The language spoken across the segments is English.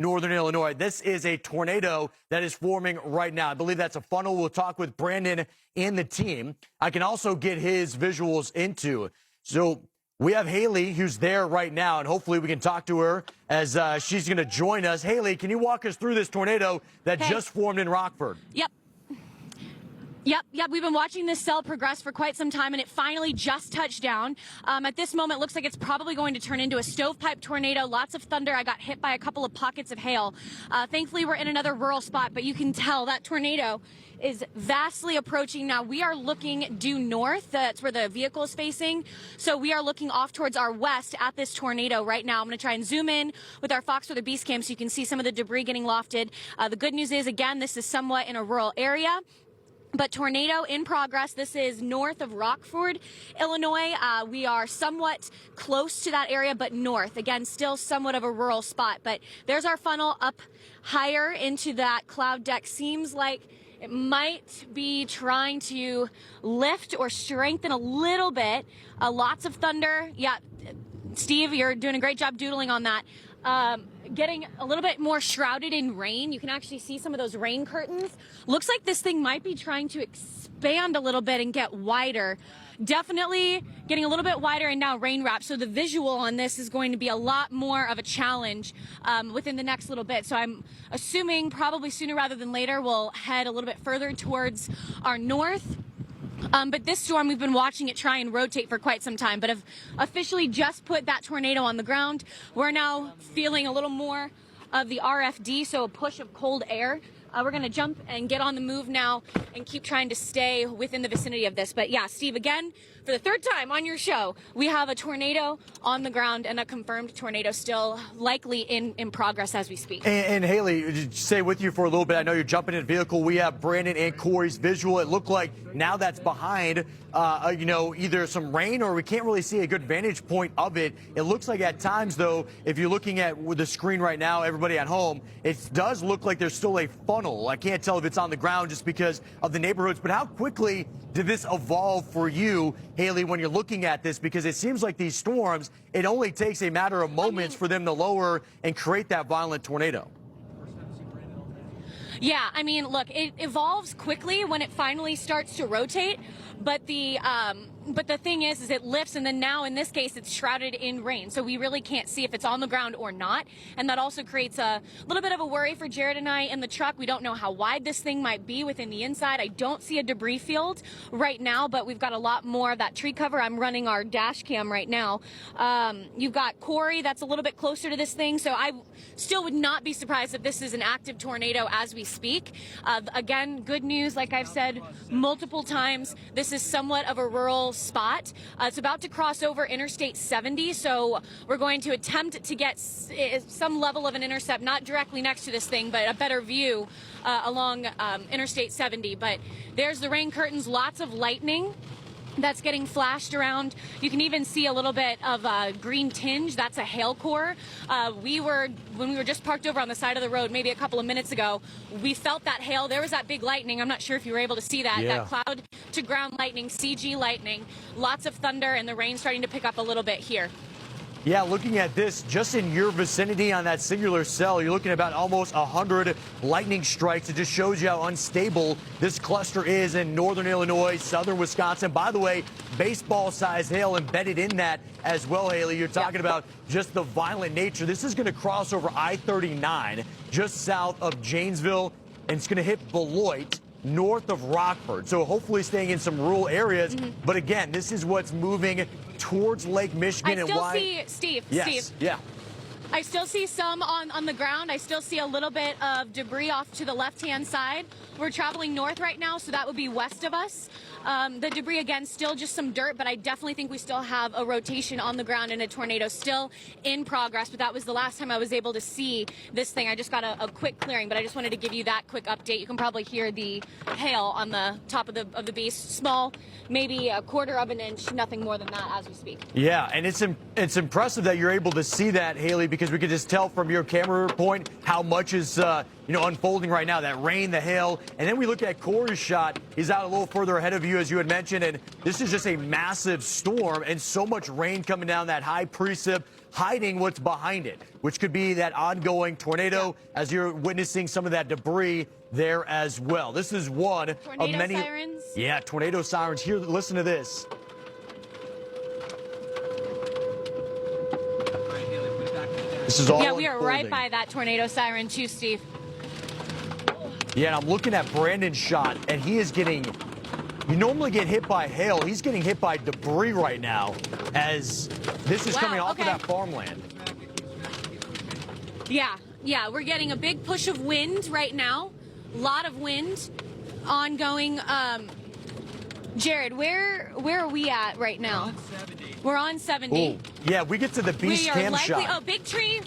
Northern Illinois. This is a tornado that is forming right now. I believe that's a funnel. We'll talk with Brandon and the team. I can also get his visuals into. So we have Haley, who's there right now, and hopefully we can talk to her as she's going to join us. Haley, can you walk us through this tornado that just formed in Rockford? Yep. We've been watching this cell progress for quite some time, and it finally just touched down. At this moment, it looks like it's probably going to turn into a stovepipe tornado. Lots of thunder. I got hit by a couple of pockets of hail. Thankfully, we're in another rural spot, but you can tell that tornado is vastly approaching now. We are looking due north. That's where the vehicle is facing. So we are looking off towards our west at this tornado right now. I'm going to try and zoom in with our Fox Weather Beast Cam so you can see some of the debris getting lofted. The good news is, again, this is somewhat in a rural area. But tornado in progress. This is north of Rockford, Illinois. We are somewhat close to that area, but north. Again, still somewhat of a rural spot. But there's our funnel up higher into that cloud deck. Seems like it might be trying to lift or strengthen a little bit. Lots of thunder. Yeah, Steve, you're doing a great job doodling on that. Getting a little bit more shrouded in rain. You can actually see some of those rain curtains. Looks like this thing might be trying to expand a little bit and get wider. Definitely getting a little bit wider and now rain wrapped. So the visual on this is going to be a lot more of a challenge within the next little bit. So I'm assuming probably sooner rather than later we'll head a little bit further towards our north. But this storm, we've been watching it try and rotate for quite some time, but have officially just put that tornado on the ground. We're now feeling a little more of the RFD, so a push of cold air. We're going to jump and get on the move now and keep trying to stay within the vicinity of this. But yeah, Steve, again, for the third time on your show, we have a tornado on the ground and a confirmed tornado still likely in progress as we speak. And Haley, stay with you for a little bit. I know you're jumping in a vehicle. We have Brandon and Corey's visual. It looked like now that's behind, either some rain or we can't really see a good vantage point of it. It looks like at times, though, if you're looking at the screen right now, everybody at home, it does look like there's still a funnel. I can't tell if it's on the ground just because of the neighborhoods, but how quickly did this evolve for you, Haley, when you're looking at this? Because it seems like these storms, it only takes a matter of moments for them to lower and create that violent tornado. Yeah, I mean, look, it evolves quickly when it finally starts to rotate, but the thing is it lifts, and then now in this case it's shrouded in rain, so we really can't see if it's on the ground or not, and that also creates a little bit of a worry for Jared and I in the truck. We don't know how wide this thing might be within the inside. I don't see a debris field right now, but we've got a lot more of that tree cover. I'm running our dash cam right now. You've got Corey that's a little bit closer to this thing, so I still would not be surprised if this is an active tornado as we speak. Again, good news, like I've said multiple times, this is somewhat of a rural spot. It's about to cross over Interstate 70, so we're going to attempt to get some level of an intercept, not directly next to this thing, but a better view along Interstate 70. But there's the rain curtains, lots of lightning that's getting flashed around. You can even see a little bit of a green tinge. That's a hail core. When we were just parked over on the side of the road maybe a couple of minutes ago, we felt that hail. There was that big lightning. I'm not sure if you were able to see that. Yeah. That cloud to ground lightning, CG lightning, lots of thunder, and the rain starting to pick up a little bit here. Yeah, looking at this, just in your vicinity on that singular cell, you're looking at about almost 100 lightning strikes. It just shows you how unstable this cluster is in northern Illinois, southern Wisconsin. By the way, baseball-sized hail embedded in that as well, Haley. You're talking about just the violent nature. This is going to cross over I-39 just south of Janesville, and it's going to hit Beloit, north of Rockford. So hopefully staying in some rural areas. But again, this is what's moving towards Lake Michigan. I still see, Steve. Yeah. I still see some on the ground. I still see a little bit of debris off to the left-hand side. We're traveling north right now, so that would be west of us. The debris, again, still just some dirt, but I definitely think we still have a rotation on the ground and a tornado still in progress. But that was the last time I was able to see this thing. I just got a quick clearing, but I just wanted to give you that quick update. You can probably hear the hail on the top of the beast. Small, maybe a quarter of an inch, nothing more than that as we speak. Yeah, and it's impressive that you're able to see that, Haley, because because we could just tell from your camera point how much is unfolding right now. That rain, the hail, and then we look at Corey's shot. He's out a little further ahead of you, as you had mentioned, and this is just a massive storm and so much rain coming down, that high precip hiding what's behind it, which could be that ongoing tornado, as you're witnessing some of that debris there as well. This is one tornado of many sirens. Yeah, tornado sirens. Here, listen to this. This is all we are unfolding. right by that tornado siren too, Steve. Yeah, and I'm looking at Brandon's shot, and he is getting, you normally get hit by hail. He's getting hit by debris right now as this is coming off of that farmland. Yeah, we're getting a big push of wind right now. A lot of wind ongoing. Jared, where are we at right now? We're on 70. Ooh, yeah, we get to the beast cam shot. Oh, big tree.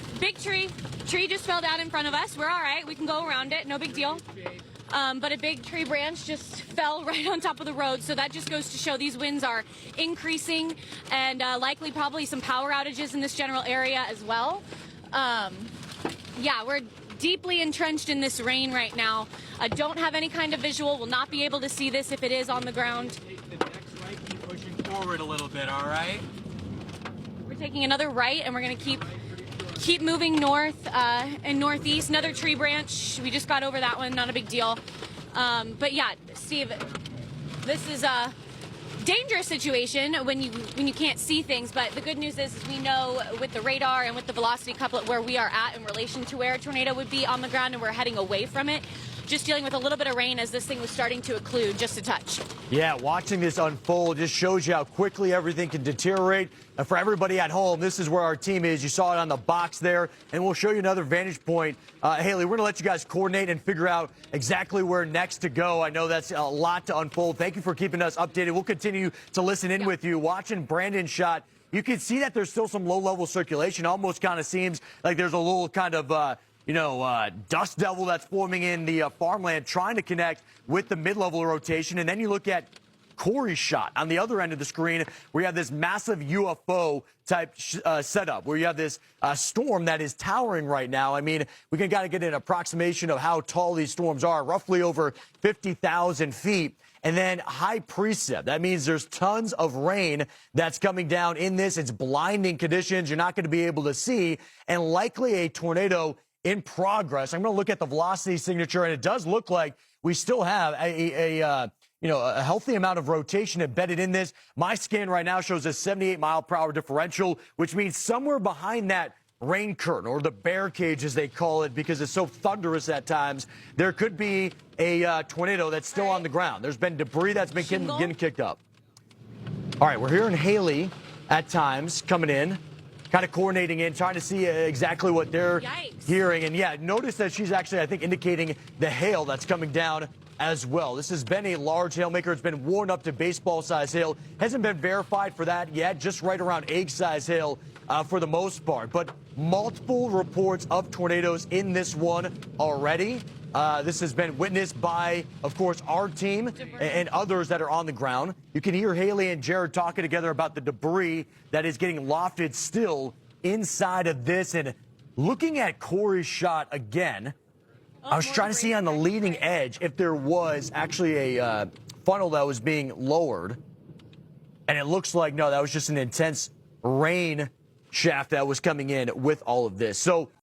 Tree just fell down in front of us. We're all right. We can go around it. No big deal. But a big tree branch just fell right on top of the road. So that just goes to show these winds are increasing and likely probably some power outages in this general area as well. Yeah, we're deeply entrenched in this rain right now. Don't have any kind of visual. Will not be able to see this if it is on the ground. Take the next right, keep pushing forward a little bit, all right? We're taking another right, and we're going to keep moving north and northeast. Another tree branch. We just got over that one. Not a big deal. But yeah, Steve, this is a dangerous situation when you can't see things. But the good news is we know with the radar and with the velocity couplet where we are at in relation to where a tornado would be on the ground, and we're heading away from it. Just dealing with a little bit of rain as this thing was starting to occlude just a touch. Yeah, watching this unfold just shows you how quickly everything can deteriorate. And for everybody at home, this is where our team is. You saw it on the box there, and we'll show you another vantage point. Haley, we're going to let you guys coordinate and figure out exactly where next to go. I know that's a lot to unfold. Thank you for keeping us updated. We'll continue to listen in with you. Watching Brandon's shot, you can see that there's still some low-level circulation. Almost kind of seems like there's a little kind of dust devil that's forming in the farmland, trying to connect with the mid-level rotation. And then you look at Corey's shot on the other end of the screen, where you have this massive UFO type setup, where you have this storm that is towering right now. I mean, we can kind of get an approximation of how tall these storms are, roughly over 50,000 feet. And then high precip. That means there's tons of rain that's coming down in this. It's blinding conditions. You're not going to be able to see, and likely a tornado in progress. I'm going to look at the velocity signature, and it does look like we still have a healthy amount of rotation embedded in this. My scan right now shows a 78-mile-per-hour differential, which means somewhere behind that rain curtain, or the bear cage as they call it, because it's so thunderous at times, there could be a tornado that's still on the ground. There's been debris that's been getting kicked up. All right, we're hearing Haley at times coming in, kind of coordinating in, trying to see exactly what they're hearing. And yeah, notice that she's actually, I think, indicating the hail that's coming down as well. This has been a large hail maker. It's been worn up to baseball-size hail. Hasn't been verified for that yet, just right around egg-size hail for the most part. But multiple reports of tornadoes in this one already. This has been witnessed by, of course, our team and others that are on the ground. You can hear Haley and Jared talking together about the debris that is getting lofted still inside of this. And looking at Corey's shot again, I was trying to see on the leading edge if there was actually a funnel that was being lowered. And it looks like, no, that was just an intense rain shaft that was coming in with all of this. So